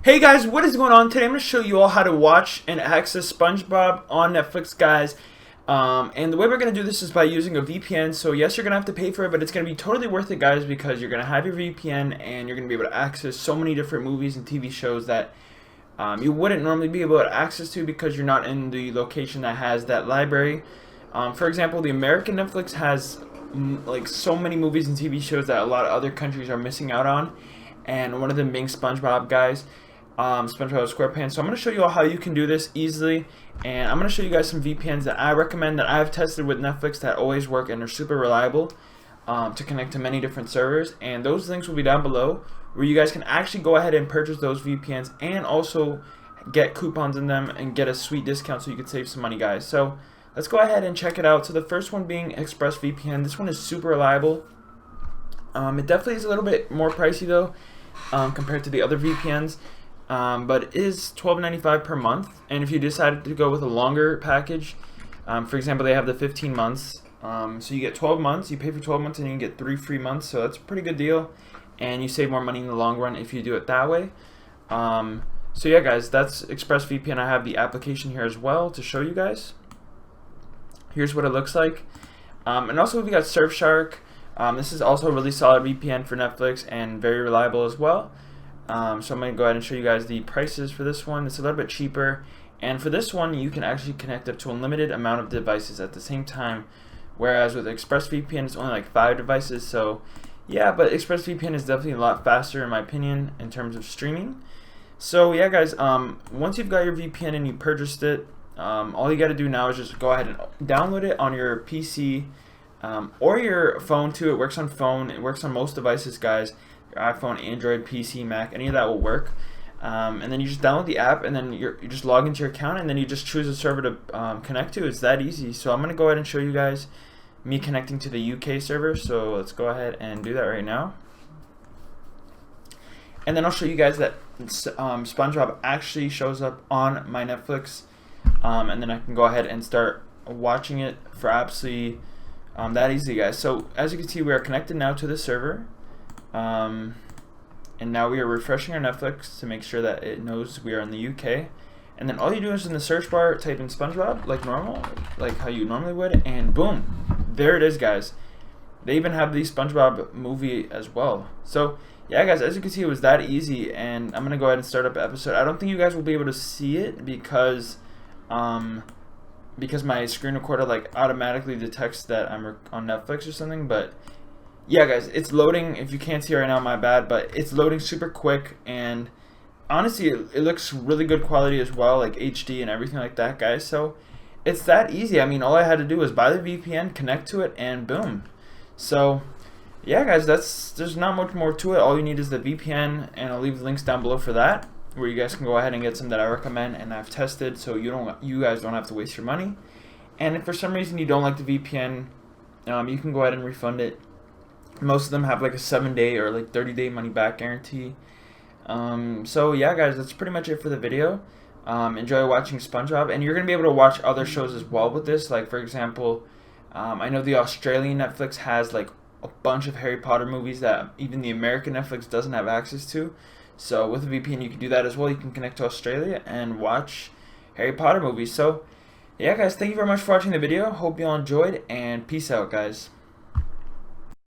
Hey guys, what is going on? Today I'm going to show you all how to watch and access SpongeBob on Netflix, guys. And the way we're going to do this is by using a VPN. So yes, you're going to have to pay for it, but it's going to be totally worth it, guys, because you're going to have your VPN and you're going to be able to access so many different movies and TV shows that you wouldn't normally be able to access to because you're not in the location that has that library. For example, the American Netflix has like so many movies and TV shows that a lot of other countries are missing out on, and one of them being SpongeBob, guys. Spongebob Squarepants. So I'm going to show you all how you can do this easily, and I'm going to show you guys some VPNs that I recommend that I've tested with Netflix that always work and are super reliable to connect to many different servers, and those links will be down below where you guys can actually go ahead and purchase those VPNs and also get coupons in them and get a sweet discount so you can save some money, guys. So let's go ahead and check it out. So the first one being ExpressVPN. This one is super reliable. It definitely is a little bit more pricey though compared to the other VPNs. But it is $12.95 per month, and if you decided to go with a longer package, for example, they have the 15 months, so you get 12 months, you pay for 12 months and you can get 3 free months, so that's a pretty good deal, and you save more money in the long run if you do it that way. So yeah, guys, that's ExpressVPN. I have the application here as well to show you guys. Here's what it looks like, and also we got Surfshark. This is also a really solid VPN for Netflix and very reliable as well. So I'm going to go ahead and show you guys the prices for this one. It's a little bit cheaper, and for this one you can actually connect up to a limited amount of devices at the same time, whereas with ExpressVPN it's only like 5 devices. So yeah, but ExpressVPN is definitely a lot faster in my opinion in terms of streaming. So yeah, guys, once you've got your VPN and you purchased it, all you got to do now is just go ahead and download it on your PC or your phone too. It works on phone, it works on most devices, guys. Your iPhone, Android, PC, Mac, any of that will work. And then you just download the app, and then you just log into your account, and then you just choose a server to connect to. It's that easy. So I'm going to go ahead and show you guys me connecting to the UK server. So let's go ahead and do that right now. And then I'll show you guys that SpongeBob actually shows up on my Netflix, and then I can go ahead and start watching it for absolutely that easy, guys. So as you can see, we are connected now to the server. And now we are refreshing our Netflix to make sure that it knows we are in the UK, and then all you do is in the search bar type in SpongeBob like normal, like how you normally would, and boom, there it is, guys. They even have the SpongeBob movie as well. So yeah, guys, as you can see, it was that easy, and I'm gonna go ahead and start up an episode. I don't think you guys will be able to see it because my screen recorder like automatically detects that I'm on Netflix or something, but yeah, guys, it's loading. If you can't see right now, my bad, but it's loading super quick, and honestly, it looks really good quality as well, like HD and everything like that, guys. So it's that easy. I mean, all I had to do was buy the VPN, connect to it, and boom. So yeah, guys, there's not much more to it. All you need is the VPN, and I'll leave the links down below for that, where you guys can go ahead and get some that I recommend and I've tested, so you guys don't have to waste your money. And if for some reason you don't like the VPN, you can go ahead and refund it. Most of them have like a 7-day or like 30-day money back guarantee. So yeah, guys, that's pretty much it for the video. Enjoy watching SpongeBob, and you're gonna be able to watch other shows as well with this. Like for example, I know the Australian Netflix has like a bunch of Harry Potter movies that even the American Netflix doesn't have access to. So with a VPN you can do that as well. You can connect to Australia and watch Harry Potter movies. So yeah, guys, thank you very much for watching the video. Hope you all enjoyed, and peace out, guys.